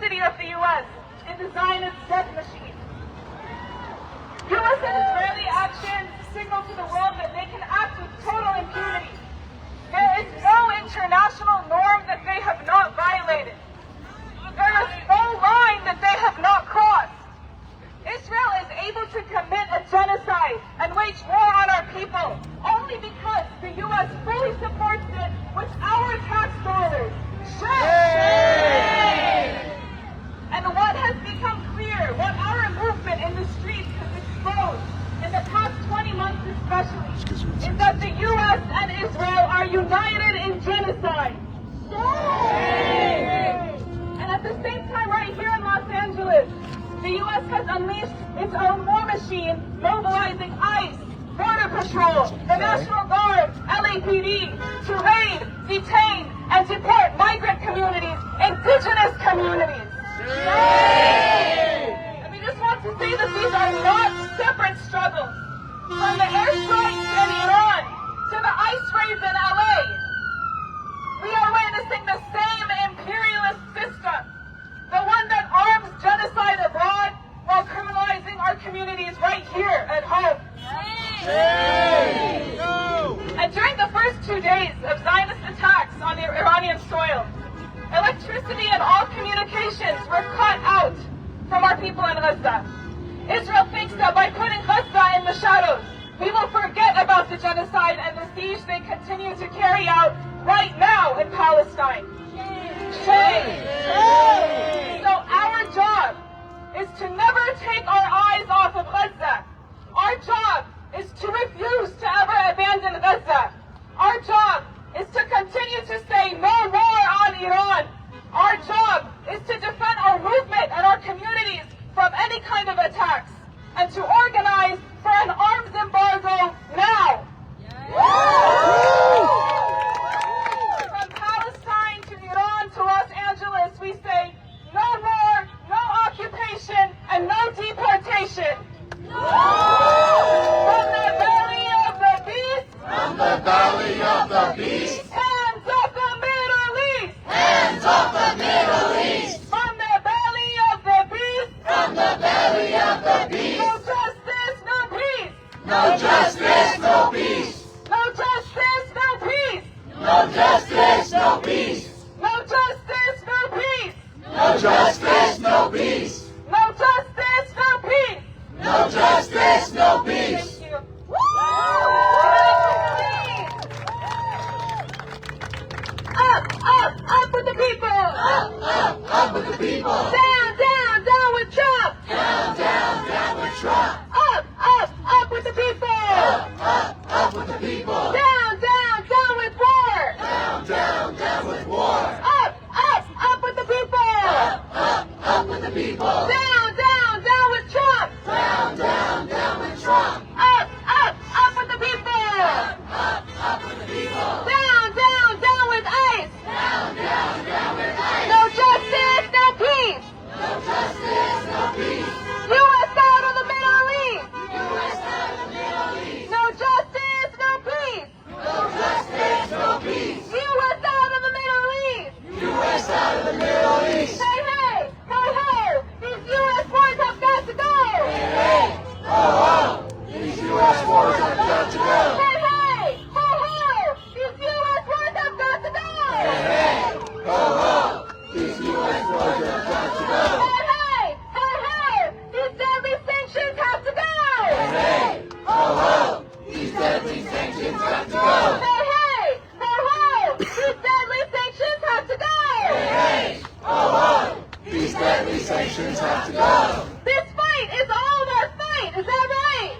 complicity of the U.S. in the Zionist death machine. U.S. and Israeli actions signal to the world that they can act with total impunity. There is no international norm that they have not violated. There is no line that they have not crossed. Israel is able to commit a genocide and wage war on our people only because the U.S. fully supports it with our tax dollars. Shame! And what has become clear, what our movement in the streets has exposed in the past 20 months especially, is that the U.S. and Israel are united in genocide. And at the same time, right here in Los Angeles, the U.S. has unleashed its own war machine, mobilizing ICE, Border Patrol, the National Guard, LAPD, to raid, detain, and deport migrant communities, indigenous communities. And we just want to say that these are not separate struggles. From the airstrikes in Iran to the ICE raids in LA, we are witnessing the same imperialist system, the one that arms genocide abroad while criminalizing our communities right here at home. And during the first 2 days of Zionist attacks on the Iranian soil, electricity and all communications were cut out from our people in Gaza. Israel thinks that by putting Gaza in the shadows, we will forget about the genocide and the siege they continue to carry out right now in Palestine. Shame! So our job is to never take our eyes off of Gaza. Our job is to refuse to ever abandon Gaza. Our job is to continue to say no more on Iran. Our job is to defend our movement and our communities from any kind of attacks and to organize for an arms embargo now. From Palestine to Iran to Los Angeles, we say no more, no occupation, and no deportation. From the belly of the beast, from the belly of the beast, hands off the Middle East, hands off the Middle East, from the belly of the beast, from the belly of the beast, no justice, no peace, no justice, no peace, no justice, no peace, no justice, no peace, no justice, no peace, no justice, no peace, no justice, no peace, no justice, no peace. Thank you. Up with the people! Up with the people! Down with Trump! Down with Trump! Up with the people! Up with the people! Down with war! Down with war! Up with the people! Up with the people! Down with Trump! Down with Trump! Up with the people! Up with the people! Down with ICE! Down with ICE! No justice, no peace! No justice, no peace! U.S. out of the Middle East! U.S. out of the Middle East! No justice, no peace! No justice, no peace! U.S. out of the Middle East! U.S. out of the Middle East! Hey! These U.S. wars have got to go! Hey! Ho! These U.S. wars have got to go! Hey! Ho! These U.S. wars have got to go! Hey! Ho! These U.S. wars have got to go! Hey! These deadly sanctions have to go! Hey! Ho! These deadly sanctions have to go! Hey! These deadly sanctions have to go! Hey! Ho! These deadly sanctions have to go! This fight is all of our fight, is that right?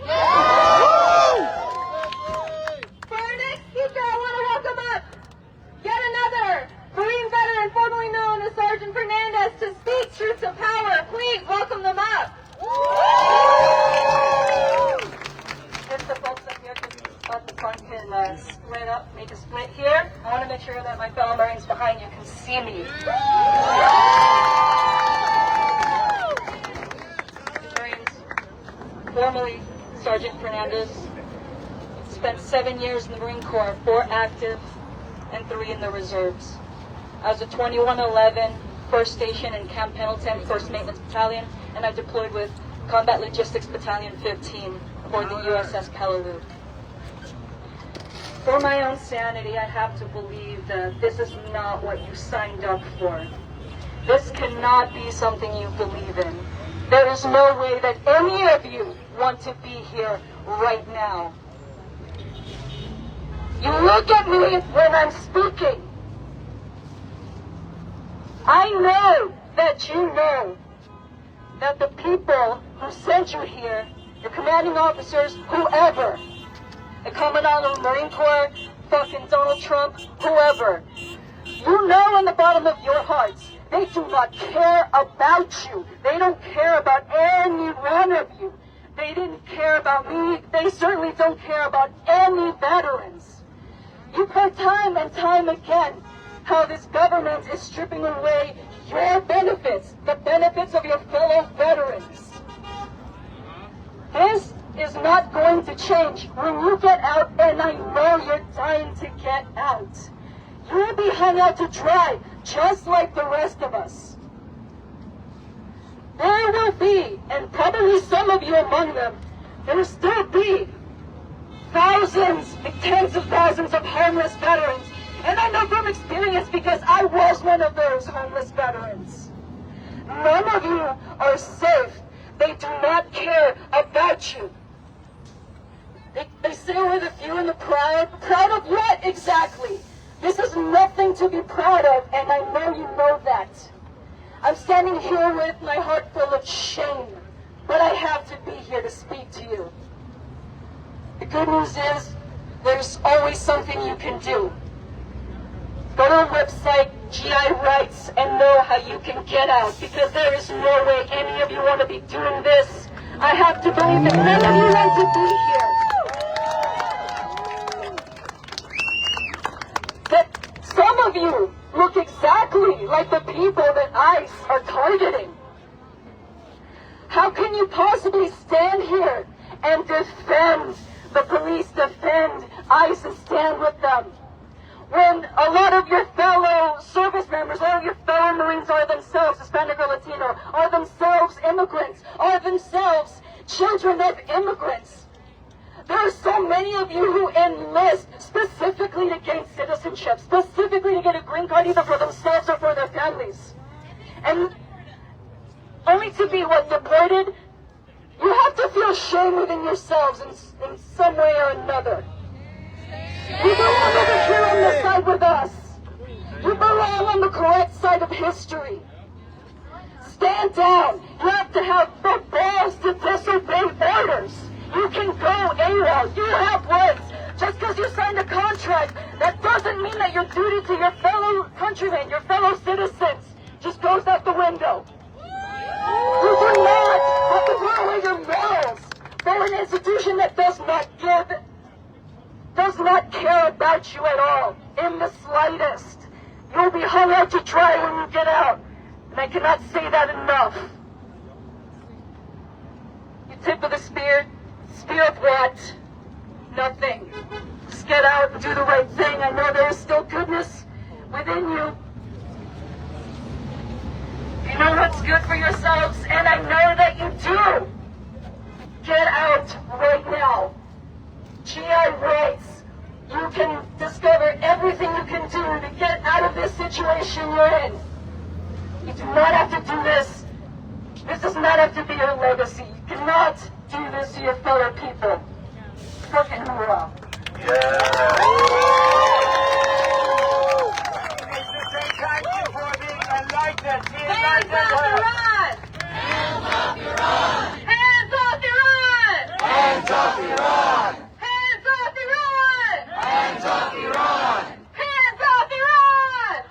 For our next speaker, I want to welcome up yet another Marine veteran formerly known as Sergeant Fernandez to speak truth to power. Please welcome them up. Just the folks up here at the front can split up, make a split here. I want to make sure that my fellow Marines behind you can see me. Marines, formerly Sergeant Fernandez, spent 7 years in the Marine Corps, 4 active and 3 in the reserves. As a 2111 1st Station in Camp Pendleton, 1st Maintenance Battalion, and I deployed with Combat Logistics Battalion 15 aboard the USS Peleliu. For my own sanity, I have to believe that this is not what you signed up for. This cannot be something you believe in. There is no way that any of you want to be here right now. You look at me when I'm speaking. I know that you know that the people who sent you here, your commanding officers, whoever, the Commandant of the Marine Corps, fucking Donald Trump, whoever, you know in the bottom of your hearts, they do not care about you. They don't care about any one of you. They didn't care about me. They certainly don't care about any veterans. You've heard time and time again how this government is stripping away your benefits, the benefits of your fellow veterans. This is not going to change when you get out, and I know you're dying to get out. You'll be hung out to dry, just like the rest of us. There will be, and probably some of you among them, there will still be thousands, tens of thousands of homeless veterans. And I know from experience because I was one of those homeless veterans. None of you are safe. They do not care about you. They say we're the few and the proud. Proud of what exactly? This is nothing to be proud of, and I know you know that. I'm standing here with my heart full of shame, but I have to be here to speak to you. The good news is, there's always something you can do. Go to our website, GI Rights, and know how you can get out, because there is no way any of you want to be doing this. I have to believe that none of you want to be here. That some of you look exactly like the people that ICE are targeting. How can you possibly stand here and defend the police, defend ICE, and stand with them, when a lot of your fellow service members, all of your fellow Marines are themselves Hispanic or Latino, are themselves immigrants, are themselves children of immigrants? There are so many of you who enlist specifically to gain citizenship, specifically to get a green card either for themselves or for their families. And only to be, deported? You have to feel shame within yourselves in some way or another. You belong over here on this side with us. You belong on the correct side of history. Stand down. You have to have the balls to disobey orders. You can go AWOL. You have rights. Just because you signed a contract, that doesn't mean that your duty to your fellow countrymen, your fellow citizens, just goes out the window. You do not have to throw away your morals for an institution that does not care about you at all, in the slightest. You'll be hung out to dry when you get out, and I cannot say that enough. You tip of the spear of what? Nothing. Just get out and do the right thing. I know there is still goodness within you. You know what's good for yourselves, and I know that you do. Get out right now. GI Rights. You can discover everything you can do to get out of this situation you're in. You do not have to do this. This does not have to be your legacy. You cannot do this to your fellow people. Fucking hoorah. Hands off Iran! Hands off Iran! Hands off Iran! Hands off Iran! Hands off Iran! Hands off Iran!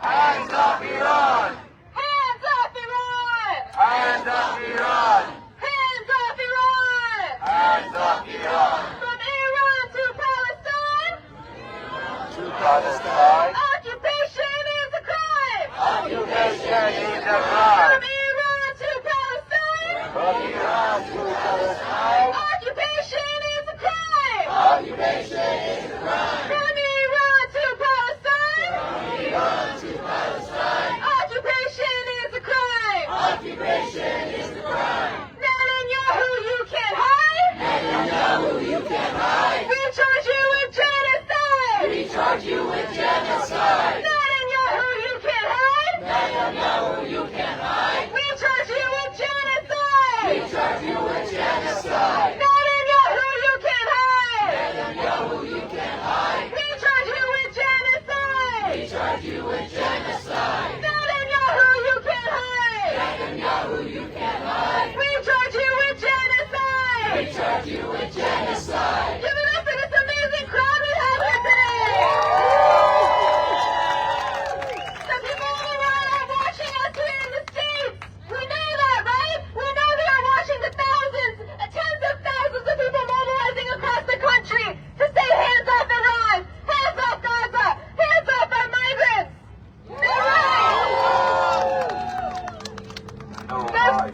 Hands off Iran! Hands off Iran! Hands off Iran! Hands off Iran! Hands off Iran! Hands off Iran! From Iran to Palestine! To charge you with genocide. Netanyahu, you can't hide. Netanyahu, you can't hide. We charge you with genocide. We charge you with genocide. Give it up for this amazing crowd we have here today. The people all around are watching us here in the States. We know that, right? We know they are watching the thousands, tens of thousands of people mobilizing across the country to say hands off Iran, hands off Gaza, hands off our migrants.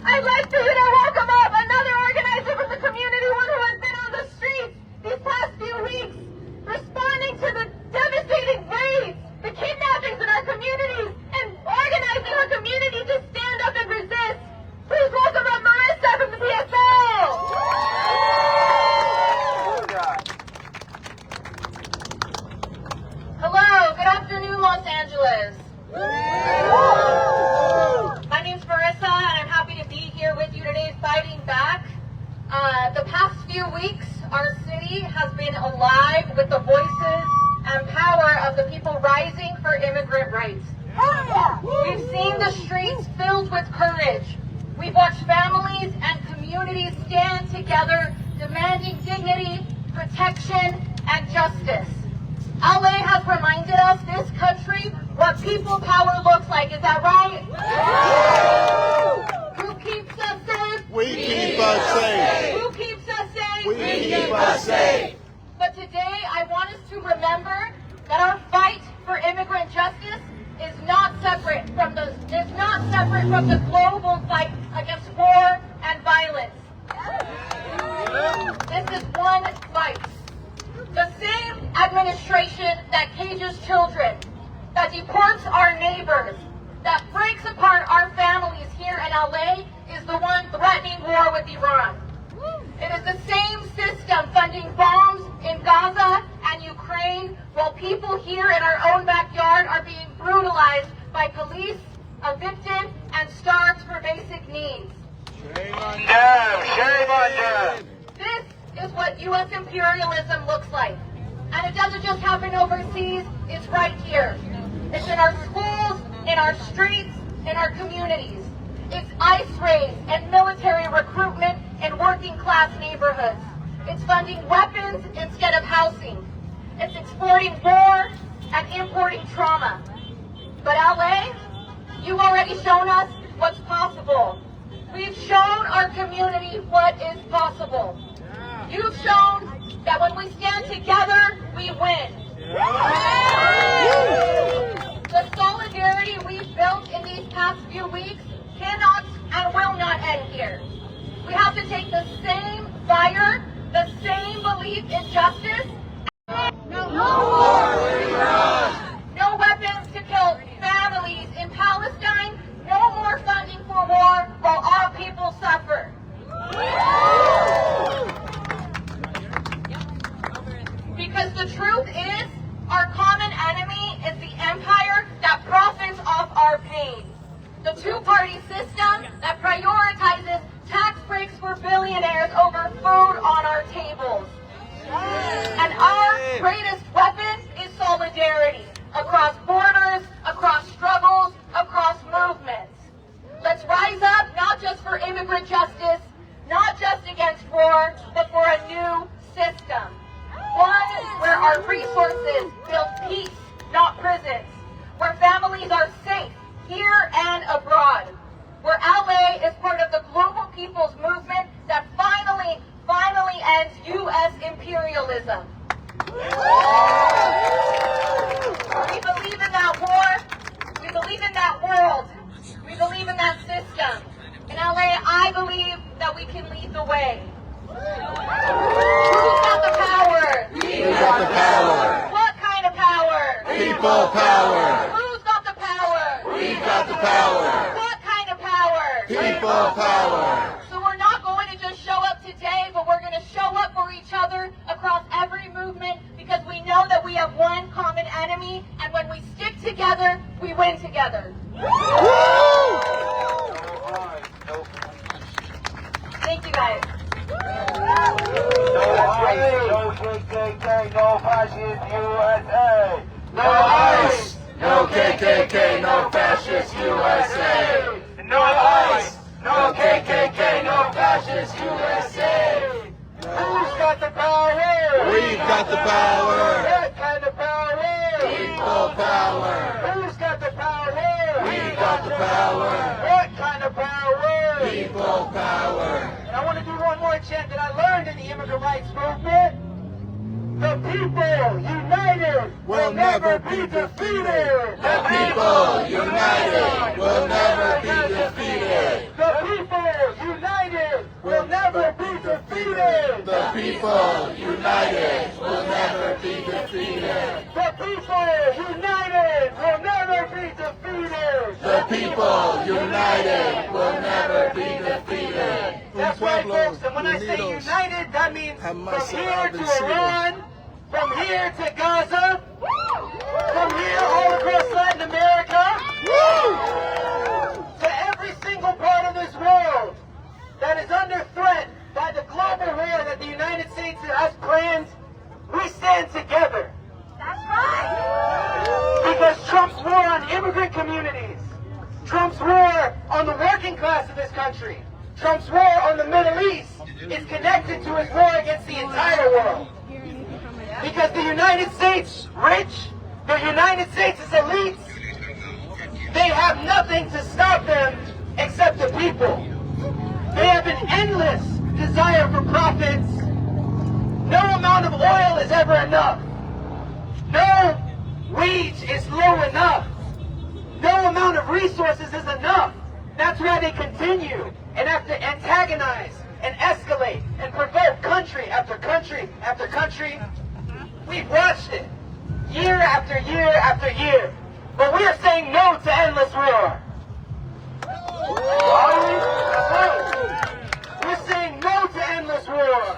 I'd like for you to welcome up another organizer from the community, one who has been on the streets these past few weeks, responding to the devastating raids, the kidnappings in our communities, and organizing our community to stand up and resist. Please welcome up Marissa from the PSL. Hello, good afternoon, Los Angeles. My name's Marissa, and I'm happy to be here with you today fighting back. The past few weeks, our city has been alive with the voices and power of the people rising for immigrant rights. We've seen the streets filled with courage. We've watched families and communities stand together, demanding dignity, protection, and justice. LA has reminded us, this country, what people power looks like. Is that right? Who keeps us safe? We keep us safe. Who keeps us safe? We keep us safe. But today, I want us to remember that our fight for immigrant justice is not separate from the global fight against war and violence. This is one fight. The same administration that cages children, that deports our neighbors, that breaks apart our families here in LA is the one threatening war with Iran. It is the same system funding bombs in Gaza and Ukraine while people here in our own backyard are being brutalized by police, evicted, and starved for basic needs. Shame on them! Shame on them! This is what U.S. imperialism looks like. And it doesn't just happen overseas, it's right here. It's in our schools, in our streets, in our communities. It's ICE raids and military recruitment in working class neighborhoods. It's funding weapons instead of housing. It's exporting war and importing trauma. But LA, you've already shown us what's possible. We've shown our community what is possible. You've shown that when we stand together, we win. The solidarity we've built in these past few weeks cannot and will not end here. We have to take the same fire, the same belief in justice. No weapons to kill families in Palestine. No more funding for war while our people suffer. Because the truth is, our common enemy is the empire that profits off our pain. The two-party system that prioritizes tax breaks for billionaires over food on our tables. And our greatest weapon is solidarity across borders, across struggles, across movements. Let's rise up not just for immigrant justice, not just against war, but for a new system. One where our resources build peace, not prisons. Where families are safe, here and abroad. Where LA is part of the global people's movement that finally ends U.S. imperialism. We believe in that war. We believe in that world. We believe in that system. In LA, I believe that we can lead the way. Who's got the power? We got the power. What kind of power? People power. Who's got the power? We got the power. What kind of power? People power. So we're not going to just show up today, but we're going to show up for each other across every movement because we know that we have one common enemy, and when we stick together, we win together. Thank you guys. No KKK, no fascist USA. No ICE. No KKK, no fascist USA. No ICE, no KKK, no fascist USA. Who's got the power? We've got the power. What kind of power? People power. Who's got the power? We've got the power. What kind of power? People power. And I want to do one more chant that I learned in the immigrant rights movement. The people united Will never be defeated. The people united will never be defeated. The people united will never be defeated. The people united will never be defeated. The people united will never be defeated. The people united will never be defeated. That's right, folks. And when I say united, that means from here to Iran, from here to Gaza, from here all across Latin America, to every single part of this world that is under threat by the global war that the United States has planned, we stand together. That's right. Because Trump's war on immigrant communities, Trump's war on the working class of this country, Trump's war on the Middle East is connected to his war against the entire world. Because the United States rich, the United States elites, they have nothing to stop them except the people. They have an endless desire for profits. No amount of oil is ever enough. No wage is low enough. No amount of resources is enough. That's why they continue and have to antagonize and escalate and provoke country after country after country. We've watched it year after year after year. But we are saying no to endless war. Are we? That's right. We're saying no to endless war.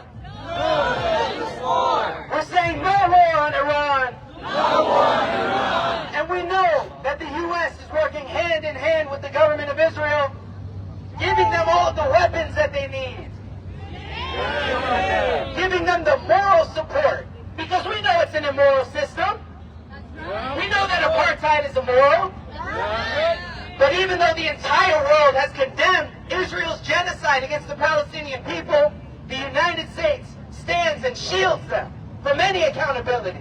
We're saying no war on Iran. And we know that the U.S. is working hand in hand with the government of Israel, giving them all the weapons that they need. Giving them the moral support. Because we know it's an immoral system. We know that apartheid is immoral. But even though the entire world has condemned Israel's genocide against the Palestinian people, the United States stands and shields them from any accountability.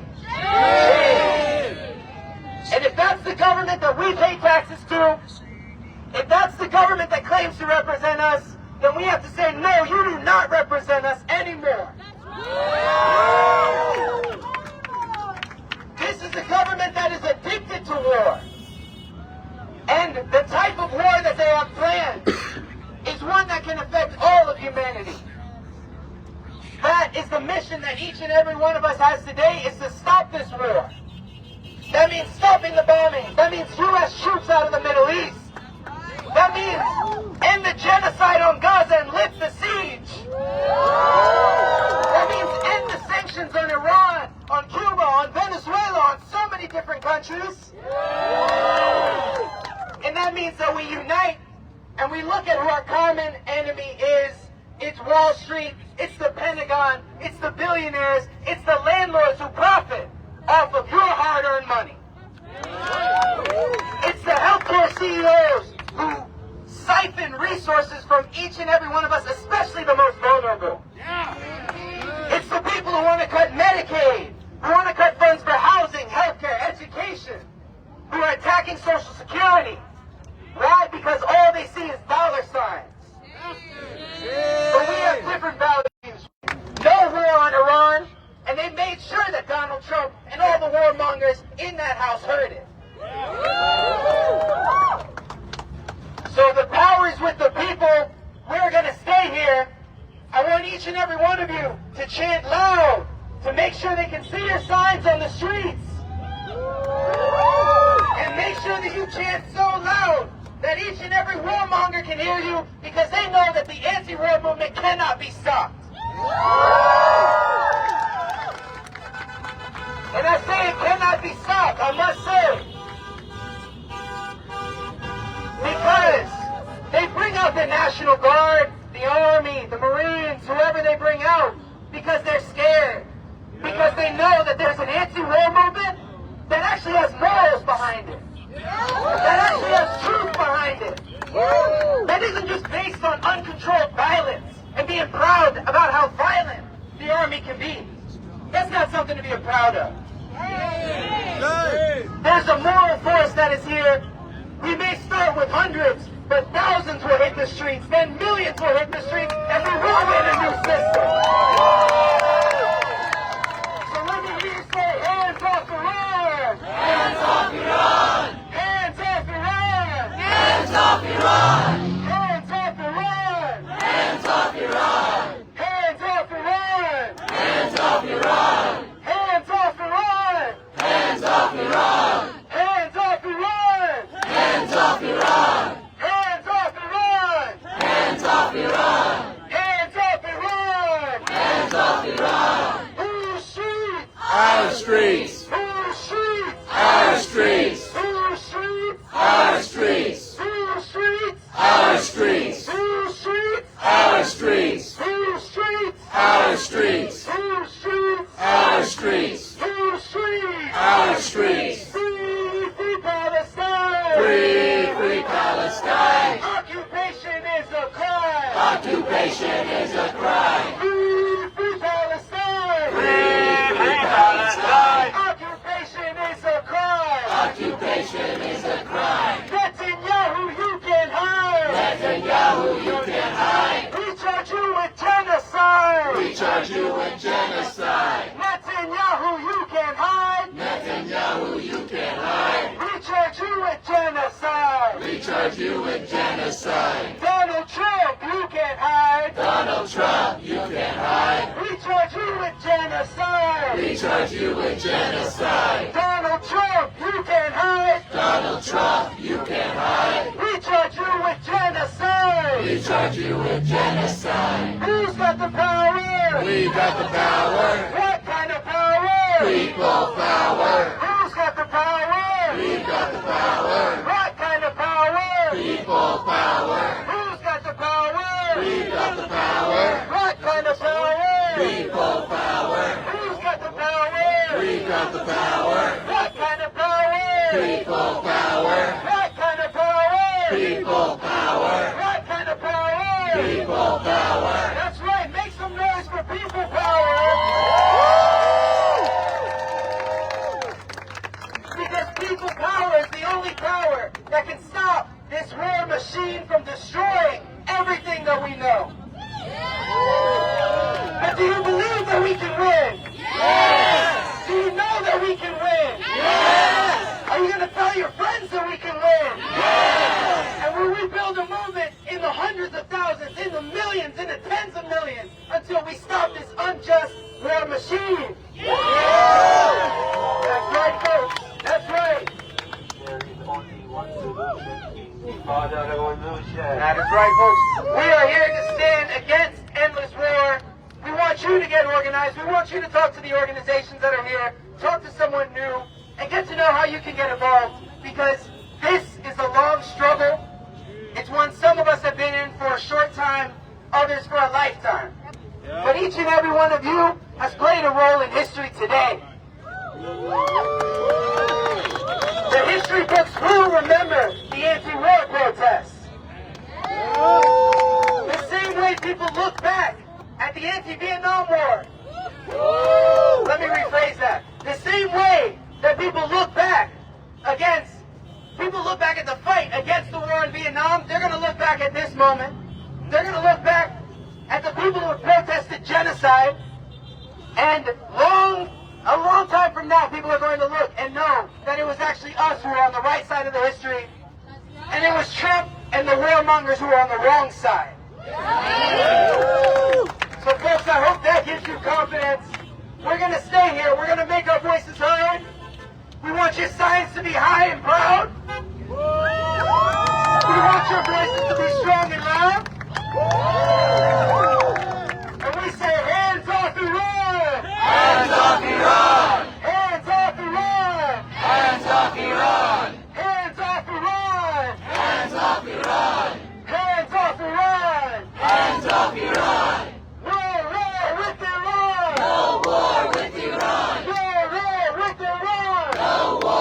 And if that's the government that we pay taxes to, if that's the government that claims to represent us, then we have to say, no, you do not represent us anymore. This is a government that is addicted to war. And the type of war that they have planned is one that can affect all of humanity. That is the mission that each and every one of us has today, is to stop this war. That means stopping the bombing. That means U.S. troops out of the Middle East. That means end the genocide on Gaza and lift the siege. That means end the sanctions on Iran, on Cuba, on Venezuela, on so many different countries. And that means that we unite and we look at who our common enemy is. It's Wall Street, it's the Pentagon, it's the billionaires, it's the landlords who profit off of your hard-earned money. It's the healthcare CEOs who siphon resources from each and every one of us, especially the most vulnerable. It's the people who want to cut Medicaid, who want to cut funds for housing, healthcare, education, who are attacking Social Security. Why? Because all they see is dollar signs. But we have different values. No war on Iran, and they made sure that Donald Trump and all the warmongers in that house heard it. So the power is with the people. We're going to stay here. I want each and every one of you to chant loud, to make sure they can see your signs on the streets. And make sure that you chant so loud that each and every warmonger can hear you, because they know that the anti-war movement cannot be stopped. And I say it cannot be stopped, I must say. Because they bring out the National Guard, the Army, the Marines, whoever they bring out, because they're scared. Because they know that there's an anti-war movement that actually has morals behind it, that actually has truth behind it, that isn't just based on uncontrolled violence and being proud about how violent the Army can be. That's not something to be proud of. There's a moral force that is here. We may start with hundreds, but thousands will hit the streets, then millions will hit the streets, and we will win a new system. So let me hear you say, hands off Iran! Hands off Iran! Hands off Iran! Hands off Iran! Hands off Iran! Hands off Iran! Hands off Iran! Hands off Iran! Hands off Iran! Hands off Iran! Hands off Iran! Hands off Iran! Hands off Iran! Hands off Iran! Hands off Iran! Hands off Iran! Who streets? Our streets! Who streets? Our streets! Who streets? Our streets! Who streets? Our streets! Who streets? Our streets! Who streets? Our streets! Who streets? Our streets! Who streets? Our streets! Free Palestine! Free Palestine! Occupation is a crime! Occupation is a crime! Free Palestine! Free Palestine! Occupation is a crime! Occupation is a crime! Netanyahu, you can hide! Netanyahu, you can hide! We charge you with genocide! We charge you with genocide! Netanyahu, you can hide! Netanyahu, you can hide! We charge you with genocide! We charge you with genocide! Donald Trump, you can hide! Donald Trump, you can hide! We charge you with genocide! We charge you with genocide! Donald Trump, you can hide! Donald Trump, you can hide! We charge you with genocide! We charge you with genocide! Who's got the power? We got the power! What kind of power? People power! Who's got the power? We got the power! What kind of power? People power! Who's got the power? We got the power! What kind of power? People power! Who's got the power? We got the power! What kind of power? People power! What kind of power? People power! What kind of power? People power! That's right, make some noise for people power! Because people power is the only power that can stop this war machine from destroying everything that we know. But do you believe that we can win? Yes! Do you know that we can win? Yes! Are you going to tell your friends that we can win? Yes! And will we build a movement in the hundreds of thousands, in the millions, in the tens of millions, until we stop this unjust war machine? That's right, folks. That's right. There is only one solution. Father Revolution. That is right, folks. We are here to stand against endless war. We want you to get organized. We want you to talk to the organizations that are here, talk to someone new, and get to know how you can get involved. Because this is a long struggle. It's one some of us have been in for a short time, others for a lifetime. But each and every one of you has played a role in history today. The history books will remember the anti-war protests. The same way people look back at the anti-Vietnam War. Let me rephrase that. The same way that people look back at the fight against the war in Vietnam, they're going to look back at this moment. They're going to look back at the people who protested genocide. And a long time from now, people are going to look and know that it was actually us who were on the right side of the history. And it was Trump and the warmongers who were on the wrong side. So folks, I hope that gives you confidence. We're going to stay here. We're going to make our voices heard. We want your signs to be high and proud. We want your voices to be strong and loud. And we say, hands off Iran! Hands off Iran! Hands off Iran! Hands off Iran! Hands off Iran! Hands off Iran! Hands off Iran! Hands off Iran! No war with Iran! No war with Iran! No war with Iran! No war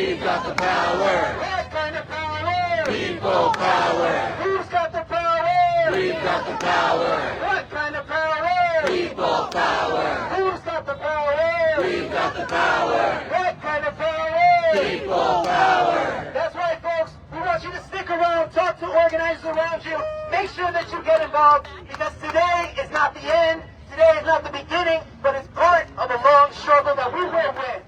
We've got the power. What kind of power? People power. Who's got the power? We've got the power. What kind of power? People power. Who's got the power? We've got the power. What kind of power? People power. That's right, folks. We want you to stick around, talk to organizers around you. Make sure that you get involved, because today is not the end. Today is not the beginning, but it's part of a long struggle that we will win.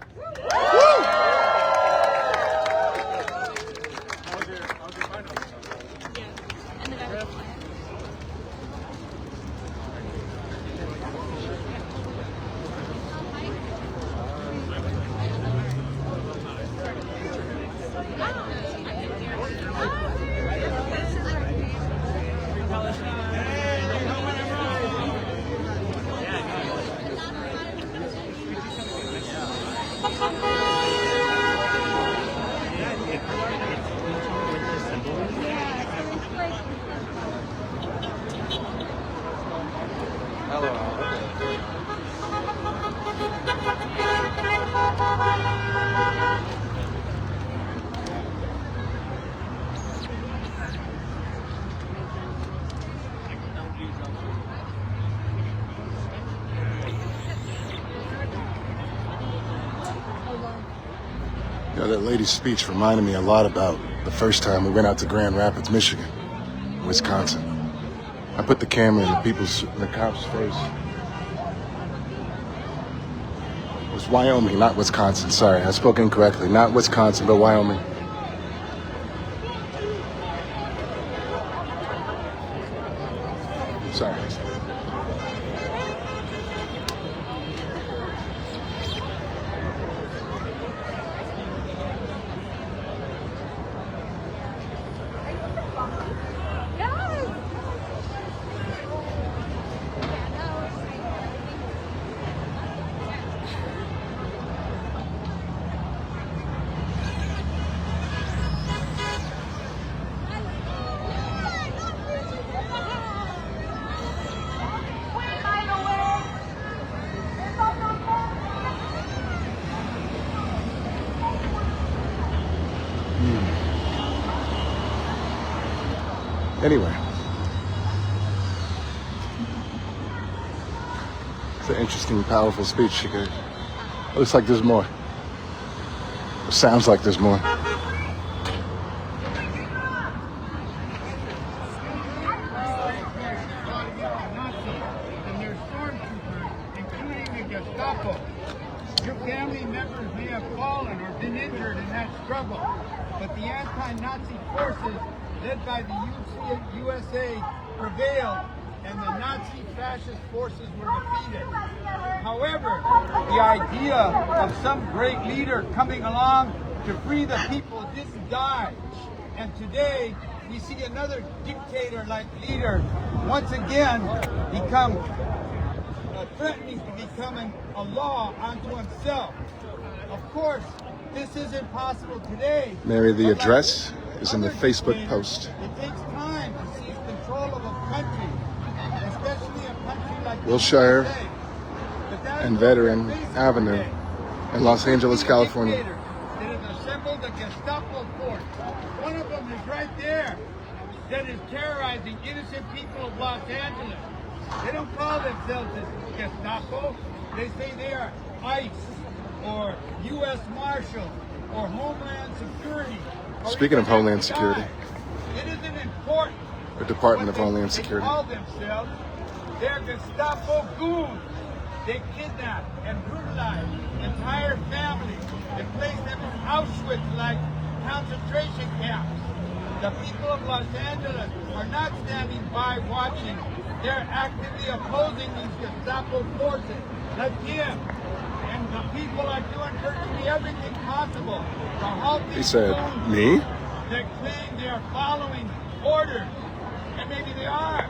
You know, that lady's speech reminded me a lot about the first time we went out to Grand Rapids, Michigan, Wisconsin. I put the camera in the cop's face. It was Wyoming, not Wisconsin. Sorry, I spoke incorrectly. Not Wisconsin, but Wyoming. Sorry. Anyway, it's an interesting, powerful speech she gave. Looks like there's more. It sounds like there's more. And their stormtroopers, including the Gestapo. Your family members may have fallen or been injured in that struggle, but the anti-Nazi forces led by the USA prevailed, and the Nazi fascist forces were defeated. However, the idea of some great leader coming along to free the people didn't die. And today, we see another dictator-like leader once again become threatening to becoming a law unto himself. Of course, this isn't possible today. Mary, the address is in the Facebook post. It takes time to seize control of a country, especially a country like Wilshire USA. But that is and what Veteran we're facing Avenue today. in Los Angeles, California. Dictators that have assembled a Gestapo force. One of them is right there, that is terrorizing innocent people of Los Angeles. They don't call themselves Gestapo. They say they are ICE or U.S. Marshals or Homeland Security. Speaking of Homeland Security, it isn't important. the Department of what Homeland they Security. call themselves. They're Gestapo goons. They kidnap and brutalize entire families and place them in Auschwitz-like concentration camps. The people of Los Angeles are not standing by watching. They're actively opposing these Gestapo forces, like him. And the people are doing virtually everything possible to halt these He said, goons me? that claim they are following orders. And maybe they are.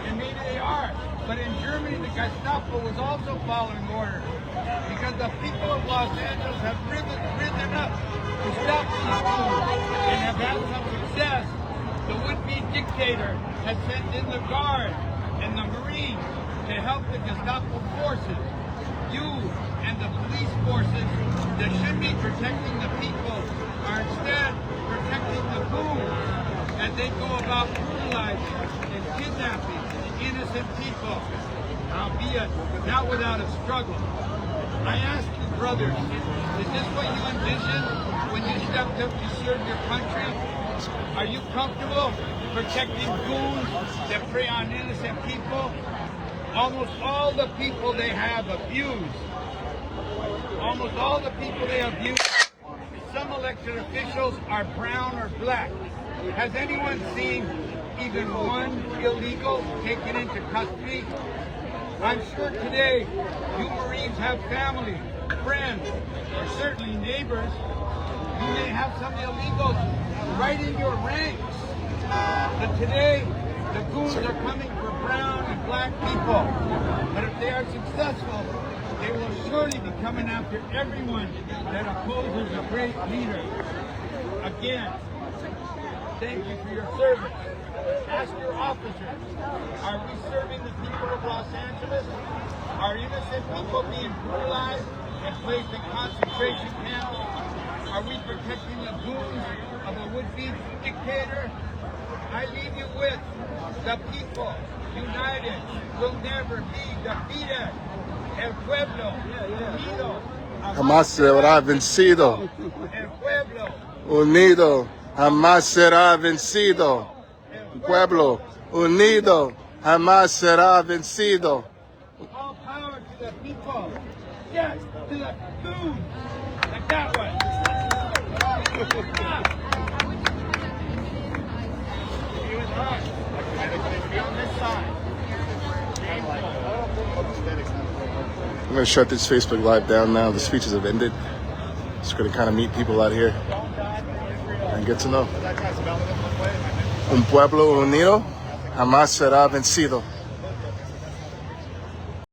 And maybe they are. But in Germany, the Gestapo was also following orders, because the people of Los Angeles have risen up to stop these goons and have had some success. The would-be dictator has sent in the Guard and the Marines to help the Gestapo forces. You and the police forces that should be protecting the people are instead protecting the goons as they go about brutalizing and kidnapping innocent people, albeit not without a struggle. I ask you, brothers, is this what you envisioned when you stepped up to serve your country? Are you comfortable protecting goons that prey on innocent people? Almost all the people they have abused. Almost all the people they abuse. Some elected officials are brown or black. Has anyone seen even one illegal taken into custody? I'm sure today you Marines have family, friends, or certainly neighbors. You may have some illegals right in your ranks. But today, the goons are coming for brown and black people. But if they are successful, they will surely be coming after everyone that opposes a great leader. Again, thank you for your service. Ask your officers, are we serving the people of Los Angeles? Are innocent people being brutalized and placed in concentration camps? Are we protecting the goons of a would-be dictator? I leave you with the people united will never be defeated. El pueblo unido Jamás será vencido. El pueblo Unido jamás será vencido. El pueblo unido jamás será vencido. all power to the people. Yes, to the goons. Like that one. He was right. Be on this side. I'm going to shut this Facebook Live down now. The speeches have ended. Just going to kind of meet people out here and get to know. Un pueblo unido jamás será vencido.